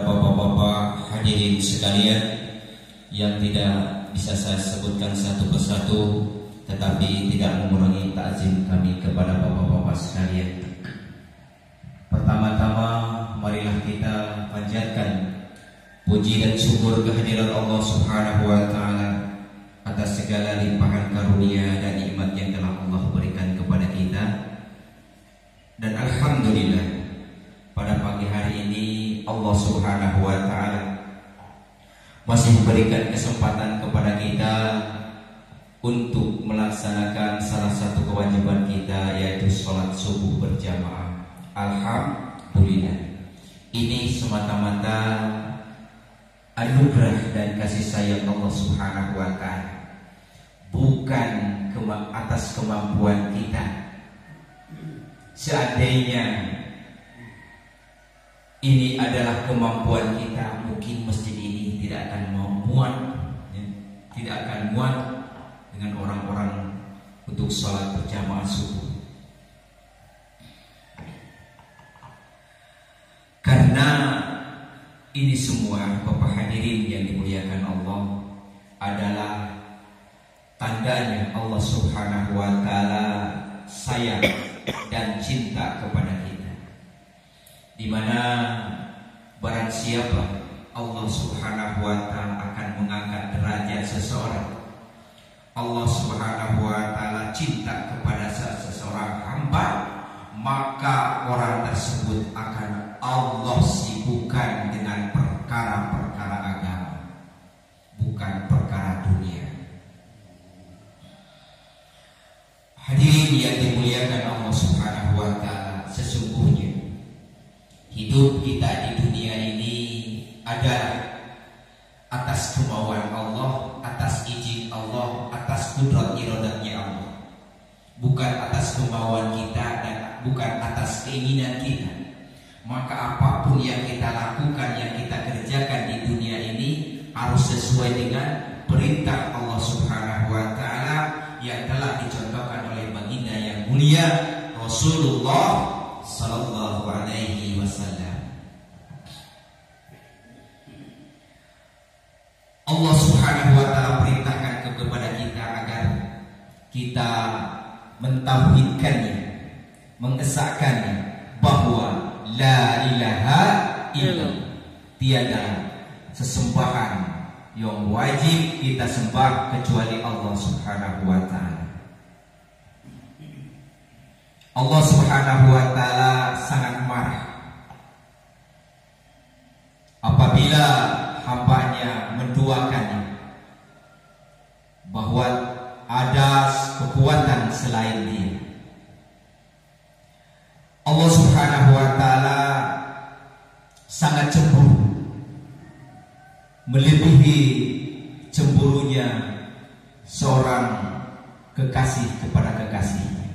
Bapak-bapak hadirin sekalian yang tidak bisa saya sebutkan satu persatu, tetapi tidak mengurangi takzim kami kepada bapak-bapak sekalian. Pertama-tama marilah kita panjatkan puji dan syukur kehadiran Allah Subhanahu wa taala atas segala limpahan karunia dan nikmat yang telah Allah berikan kepada kita. Dan alhamdulillah, pada pagi hari ini Allah Subhanahu wa taala masih memberikan kesempatan kepada kita untuk melaksanakan salah satu kewajiban kita, yaitu sholat subuh berjamaah. Alhamdulillah. Ini semata-mata anugerah dan kasih sayang Allah Subhanahu wa taala, bukan atas kemampuan kita. Seandainya ini adalah kemampuan kita, mungkin masjid ini tidak akan muat, tidak akan muat dengan orang-orang untuk sholat berjamaah subuh. Karena ini semua, Bapak hadirin yang dimuliakan Allah, adalah tandanya Allah Subhanahu wa taala sayang dan cinta kepada kita, di mana barang siapa Allah Subhanahu wa taala akan mengangkat derajat seseorang, Allah Subhanahu wa taala cinta kepada seseorang hamba, maka orang tersebut akan Allah sibukkan dengan perkara-perkara agama, bukan perkara dunia. Hadirin yang dimuliakan Allah Subhanahu wa taala, sesungguhnya hidup kita di dunia ini adalah atas kemauan Allah, atas izin Allah, atas kudrat iradatnya Allah, bukan atas kemauan kita dan bukan atas keinginan kita. Maka apapun yang kita lakukan, yang kita kerjakan di dunia ini harus sesuai dengan perintah Allah Subhanahu wa taala yang telah dicontohkan oleh baginda yang mulia Rasulullah sallallahu alaihi wasallam. Allah Subhanahu wa taala perintahkan kepada kita agar kita mentauhidkannya, mengesahkannya bahwa la ilaha illallah, tiada sesembahan yang wajib kita sembah kecuali Allah Subhanahu wa taala. Allah Subhanahu wa taala sangat marah apabila hambanya menduakannya bahwa ada kekuatan selain Dia. Allah Subhanahu wa taala sangat cemburu, melebihi cemburunya seorang kekasih kepada kekasihnya.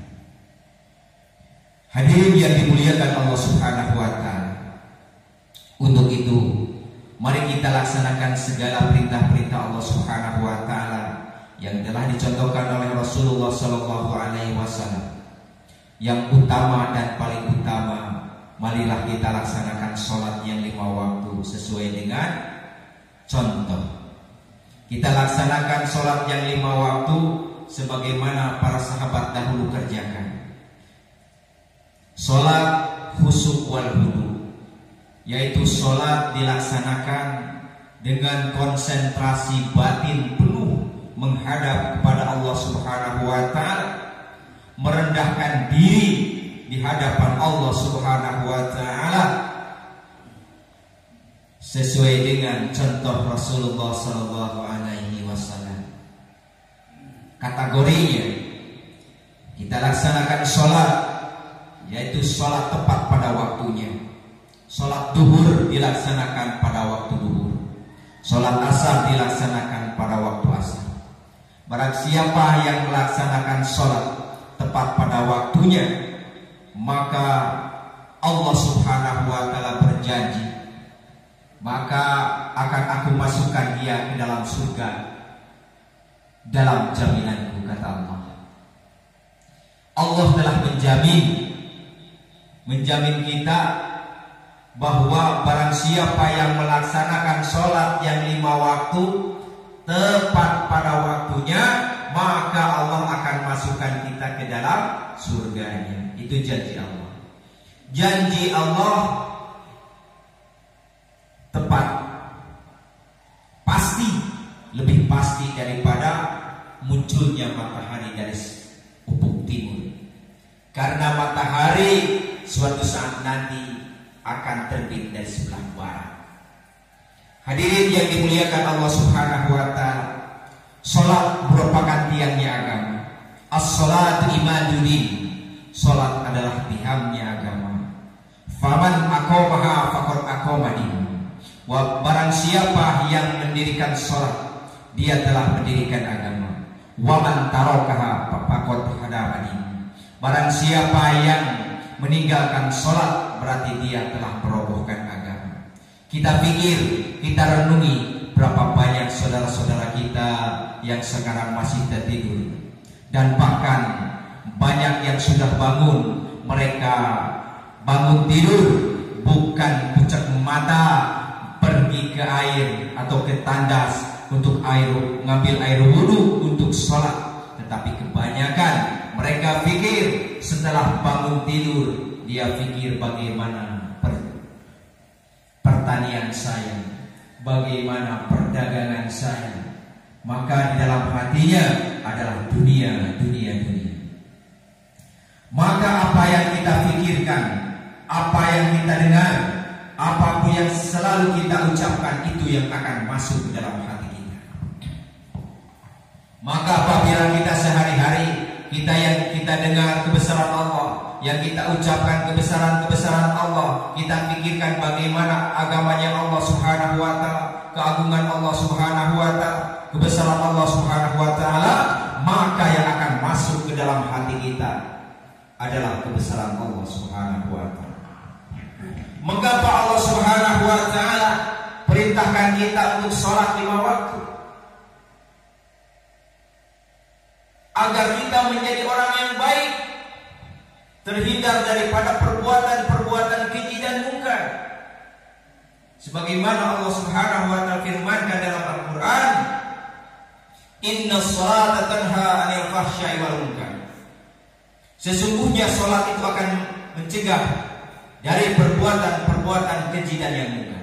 Hadirin yang dimuliakan Allah Subhanahu wa taala, untuk itu mari kita laksanakan segala perintah-perintah Allah Subhanahu wa taala yang telah dicontohkan oleh Rasulullah sallallahu alaihi wasallam. Yang utama dan paling utama, marilah kita laksanakan sholat yang 5 waktu sesuai dengan contoh. Kita laksanakan sholat yang 5 waktu sebagaimana para sahabat dahulu kerjakan. Sholat khusyuk wal hudu, yaitu sholat dilaksanakan dengan konsentrasi batin penuh menghadap kepada Allah Subhanahu wa taala, merendahkan diri di hadapan Allah Subhanahu wa taala sesuai dengan contoh Rasulullah sallallahu alaihi wasallam. Kategorinya kita laksanakan sholat, yaitu sholat tepat pada waktunya. Sholat duhur dilaksanakan pada waktu duhur, sholat asar dilaksanakan pada waktu asar. Barang siapa yang melaksanakan sholat tepat pada waktunya, maka Allah Subhanahu wa taala berjanji, maka akan aku masukkan dia ke dalam surga dalam jaminanku, kata Allah. Allah telah menjamin kita bahwa barang siapa yang melaksanakan sholat yang 5 waktu tepat pada waktunya, maka Allah akan masukkan kita ke dalam surganya. Itu janji Allah. Janji Allah tepat, pasti, lebih pasti daripada munculnya matahari dari ufuk timur. Karena matahari suatu saat nanti akan terbit dari sebelah barat. Hadirin yang dimuliakan Allah Subhanahu wa taala, salat merupakan tiangnya agama. As-salatu imaduddin. Salat adalah tiangnya agama. Faman aqamaha faqad aqamadin. Barang siapa yang mendirikan salat, dia telah mendirikan agama. Wa man tarakaha faqad hadamani. Barang siapa yang meninggalkan salat, berarti dia telah merobohkan agama. Kita pikir, kita renungi berapa banyak saudara-saudara kita yang sekarang masih tertidur, dan bahkan banyak yang sudah bangun. Mereka bangun tidur bukan pucat mata pergi ke air atau ke tandas untuk ngambil air wudhu untuk sholat, tetapi kebanyakan mereka pikir setelah bangun tidur, dia pikir bagaimana pertanian saya, bagaimana perdagangan saya. Maka di dalam hatinya adalah dunia. Maka apa yang kita pikirkan, apa yang kita dengar, apapun yang selalu kita ucapkan, itu yang akan masuk ke dalam hati kita. Maka apabila kita sehari-hari yang kita dengar kebesaran Allah, yang kita ucapkan kebesaran Allah, kita pikirkan bagaimana agamanya Allah Subhanahu wa taala, keagungan Allah Subhanahu wa taala, kebesaran Allah Subhanahu wa taala, maka yang akan masuk ke dalam hati kita adalah kebesaran Allah Subhanahu wa taala. Mengapa Allah Subhanahu wa taala perintahkan kita untuk sholat 5 waktu? Agar kita menjadi orang yang baik, terhindar daripada perbuatan-perbuatan keji dan mungkar. Sebagaimana Allah Subhanahu wa taala firmankan dalam Al-Qur'an, "Inna sholata tanha 'anil fahsya'i wal munkar." Sesungguhnya salat itu akan mencegah dari perbuatan-perbuatan keji dan yang mungkar.